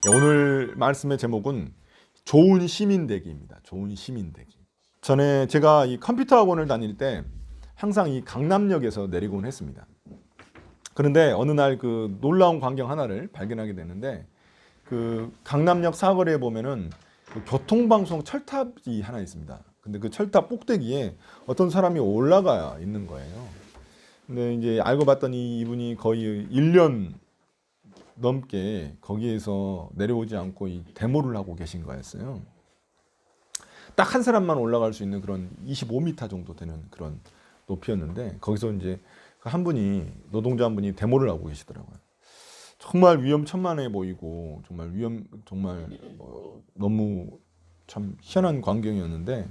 오늘 말씀의 제목은 좋은 시민 되기입니다. 좋은 시민 되기. 전에 제가 이 컴퓨터 학원을 다닐 때 항상 이 강남역에서 내리곤 했습니다. 그런데 어느 날 그 놀라운 광경 하나를 발견하게 됐는데, 그 강남역 사거리에 보면은 그 교통방송 철탑이 하나 있습니다. 근데 그 철탑 꼭대기에 어떤 사람이 올라가 있는 거예요. 근데 이제 알고 봤더니 이분이 거의 1년 넘게 거기에서 내려오지 않고 이 데모를 하고 계신 거였어요. 딱 한 사람만 올라갈 수 있는 그런 25m 정도 되는 그런 높이였는데, 거기서 이제 한 분이, 노동자 한 분이 데모를 하고 계시더라고요. 정말 위험천만해 보이고 정말 너무 참 희한한 광경이었는데,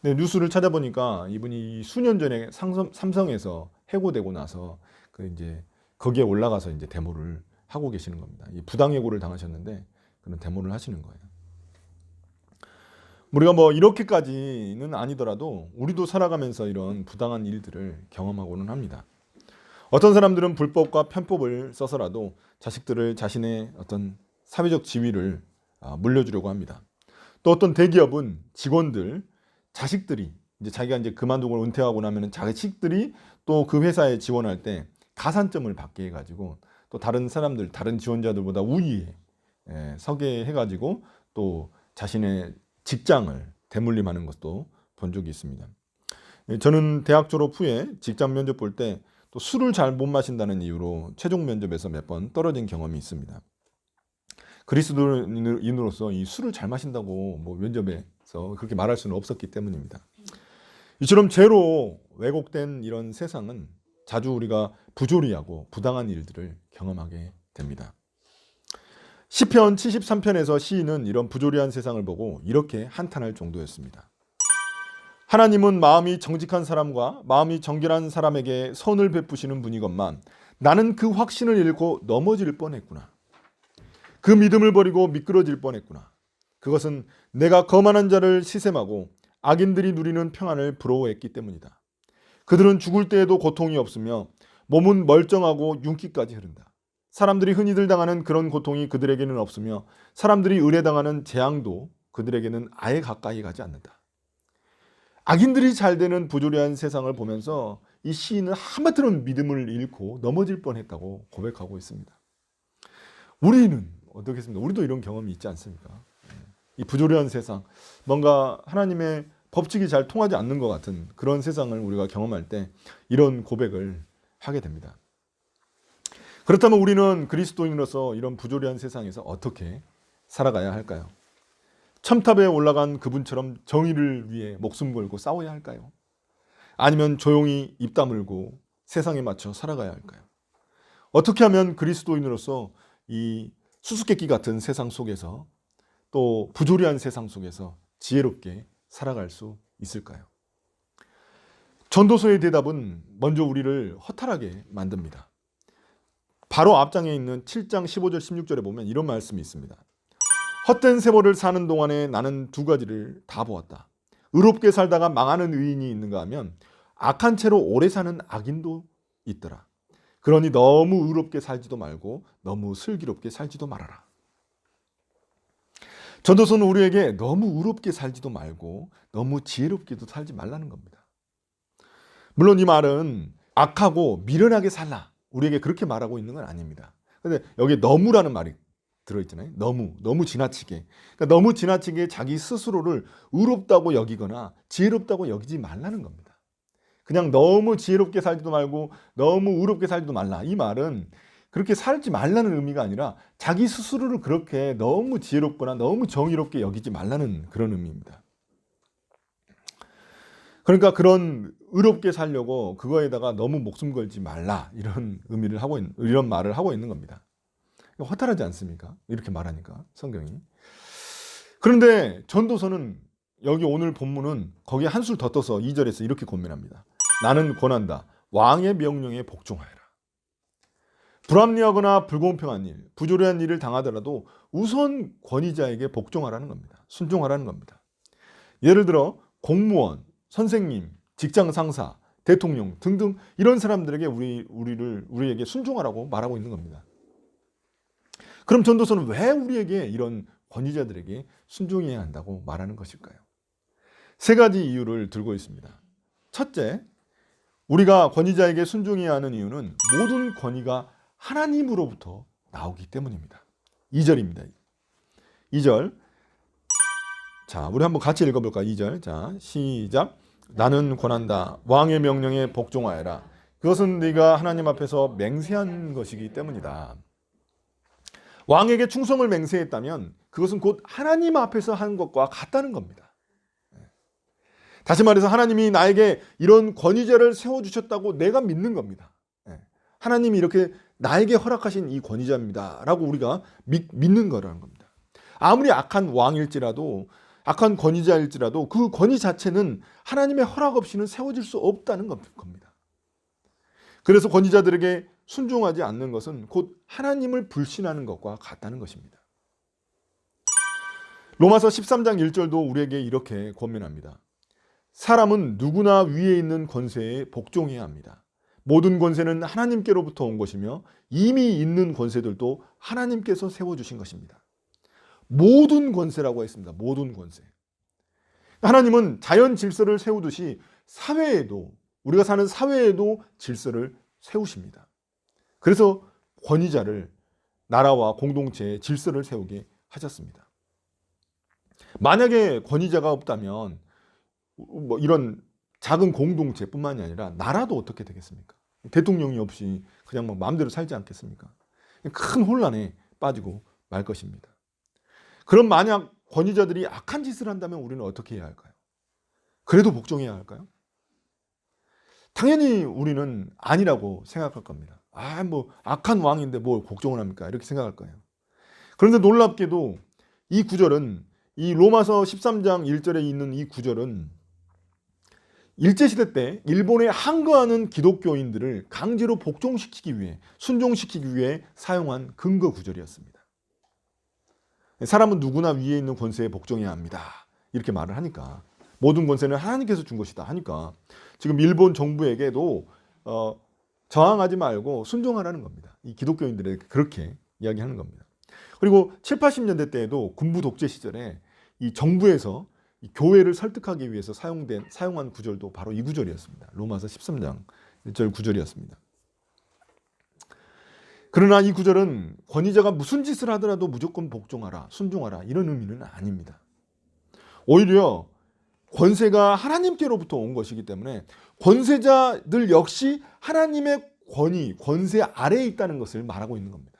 근데 뉴스를 찾아보니까 이분이 수년 전에 삼성에서 해고되고 나서 그 이제 거기에 올라가서 이제 데모를 하고 계시는 겁니다. 이 부당해고를 당하셨는데 그런 데모를 하시는 거예요. 우리가 뭐 이렇게까지는 아니더라도 우리도 살아가면서 이런 부당한 일들을 경험하고는 합니다. 어떤 사람들은 불법과 편법을 써서라도 자식들을 자신의 어떤 사회적 지위를 물려주려고 합니다. 또 어떤 대기업은 직원들, 자식들이 자기가 이제 그만두고 은퇴하고 나면은 자식들이 또 그 회사에 지원할 때 가산점을 받게 해가지고 또 다른 사람들, 다른 지원자들보다 우위에 서게 해가지고 또 자신의 직장을 대물림하는 것도 본 적이 있습니다. 저는 대학 졸업 후에 직장 면접 볼 때 또 술을 잘 못 마신다는 이유로 최종 면접에서 몇 번 떨어진 경험이 있습니다. 그리스도인으로서 이 술을 잘 마신다고 뭐 면접에서 그렇게 말할 수는 없었기 때문입니다. 이처럼 죄로 왜곡된 이런 세상은 자주 우리가 부조리하고 부당한 일들을 경험하게 됩니다. 시편 73편에서 시인은 이런 부조리한 세상을 보고 이렇게 한탄할 정도였습니다. 하나님은 마음이 정직한 사람과 마음이 정결한 사람에게 선을 베푸시는 분이건만 나는 그 확신을 잃고 넘어질 뻔했구나. 그 믿음을 버리고 미끄러질 뻔했구나. 그것은 내가 거만한 자를 시샘하고 악인들이 누리는 평안을 부러워했기 때문이다. 그들은 죽을 때에도 고통이 없으며 몸은 멀쩡하고 윤기까지 흐른다. 사람들이 흔히들 당하는 그런 고통이 그들에게는 없으며 사람들이 의뢰당하는 재앙도 그들에게는 아예 가까이 가지 않는다. 악인들이 잘 되는 부조리한 세상을 보면서 이 시인은 하마터면 믿음을 잃고 넘어질 뻔했다고 고백하고 있습니다. 우리는 어떻겠습니까? 우리도 이런 경험이 있지 않습니까? 이 부조리한 세상, 뭔가 하나님의 법칙이 잘 통하지 않는 것 같은 그런 세상을 우리가 경험할 때 이런 고백을 하게 됩니다. 그렇다면 우리는 그리스도인으로서 이런 부조리한 세상에서 어떻게 살아가야 할까요? 첨탑에 올라간 그분처럼 정의를 위해 목숨 걸고 싸워야 할까요? 아니면 조용히 입 다물고 세상에 맞춰 살아가야 할까요? 어떻게 하면 그리스도인으로서 이 수수께끼 같은 세상 속에서 또 부조리한 세상 속에서 지혜롭게 살아갈 수 있을까요? 전도서의 대답은 먼저 우리를 허탈하게 만듭니다. 바로 앞장에 있는 7장 15절 16절에 보면 이런 말씀이 있습니다. 헛된 세월을 사는 동안에 나는 두 가지를 다 보았다. 의롭게 살다가 망하는 의인이 있는가 하면 악한 채로 오래 사는 악인도 있더라. 그러니 너무 의롭게 살지도 말고 너무 슬기롭게 살지도 말아라. 전도서는 우리에게 너무 의롭게 살지도 말고 너무 지혜롭게도 살지 말라는 겁니다. 물론 이 말은 악하고 미련하게 살라, 우리에게 그렇게 말하고 있는 건 아닙니다. 근데 여기에 너무라는 말이 들어있잖아요. 너무 지나치게. 그러니까 너무 지나치게 자기 스스로를 의롭다고 여기거나 지혜롭다고 여기지 말라는 겁니다. 그냥 너무 지혜롭게 살지도 말고 너무 의롭게 살지도 말라. 이 말은 그렇게 살지 말라는 의미가 아니라 자기 스스로를 그렇게 너무 지혜롭거나 너무 정의롭게 여기지 말라는 그런 의미입니다. 그러니까 그런 의롭게 살려고 그거에다가 너무 목숨 걸지 말라, 이런 의미를 하고 이런 말을 하고 있는 겁니다. 허탈하지 않습니까? 이렇게 말하니까 성경이. 그런데 전도서는 여기 오늘 본문은 거기에 한술 더 떠서 2절에서 이렇게 권면합니다. 나는 권한다. 왕의 명령에 복종하여라. 불합리하거나 불공평한 일, 부조리한 일을 당하더라도 우선 권위자에게 복종하라는 겁니다. 순종하라는 겁니다. 예를 들어 공무원, 선생님, 직장 상사, 대통령 등등 이런 사람들에게 우리에게 순종하라고 말하고 있는 겁니다. 그럼 전도서는 왜 우리에게 이런 권위자들에게 순종해야 한다고 말하는 것일까요? 세 가지 이유를 들고 있습니다. 첫째, 우리가 권위자에게 순종해야 하는 이유는 모든 권위가 하나님으로부터 나오기 때문입니다. 2절입니다. 2절. 자, 우리 한번 같이 읽어볼까요? 2절. 자, 시작. 나는 권한다. 왕의 명령에 복종하여라. 그것은 네가 하나님 앞에서 맹세한 것이기 때문이다. 왕에게 충성을 맹세했다면 그것은 곧 하나님 앞에서 한 것과 같다는 겁니다. 다시 말해서 하나님이 나에게 이런 권위자를 세워주셨다고 내가 믿는 겁니다. 하나님이 이렇게 나에게 허락하신 이 권위자입니다 라고 우리가 믿는 거라는 겁니다. 아무리 악한 왕일지라도, 악한 권위자일지라도 그 권위 자체는 하나님의 허락 없이는 세워질 수 없다는 겁니다. 그래서 권위자들에게 순종하지 않는 것은 곧 하나님을 불신하는 것과 같다는 것입니다. 로마서 13장 1절도 우리에게 이렇게 권면합니다. 사람은 누구나 위에 있는 권세에 복종해야 합니다. 모든 권세는 하나님께로부터 온 것이며 이미 있는 권세들도 하나님께서 세워주신 것입니다. 모든 권세라고 했습니다. 모든 권세. 하나님은 자연 질서를 세우듯이 사회에도, 우리가 사는 사회에도 질서를 세우십니다. 그래서 권위자를, 나라와 공동체의 질서를 세우게 하셨습니다. 만약에 권위자가 없다면 뭐 이런 작은 공동체뿐만이 아니라 나라도 어떻게 되겠습니까? 대통령이 없이 그냥 막 마음대로 살지 않겠습니까? 큰 혼란에 빠지고 말 것입니다. 그럼 만약 권위자들이 악한 짓을 한다면 우리는 어떻게 해야 할까요? 그래도 복종해야 할까요? 당연히 우리는 아니라고 생각할 겁니다. 뭐 악한 왕인데 뭘 복종을 합니까? 이렇게 생각할 거예요. 그런데 놀랍게도 이 구절은, 이 로마서 13장 1절에 있는 이 구절은 일제시대 때 일본에 항거하는 기독교인들을 강제로 복종시키기 위해, 순종시키기 위해 사용한 근거 구절이었습니다. 사람은 누구나 위에 있는 권세에 복종해야 합니다. 이렇게 말을 하니까, 모든 권세는 하나님께서 준 것이다 하니까 지금 일본 정부에게도 저항하지 말고 순종하라는 겁니다. 이 기독교인들에게 그렇게 이야기하는 겁니다. 그리고 7, 80년대 때에도 군부 독재 시절에 이 정부에서 이 교회를 설득하기 위해서 사용한 구절도 바로 이 구절이었습니다. 로마서 13장 1절 구절이었습니다. 그러나 이 구절은 권위자가 무슨 짓을 하더라도 무조건 복종하라, 순종하라 이런 의미는 아닙니다. 오히려 권세가 하나님께로부터 온 것이기 때문에 권세자들 역시 하나님의 권위, 권세 아래에 있다는 것을 말하고 있는 겁니다.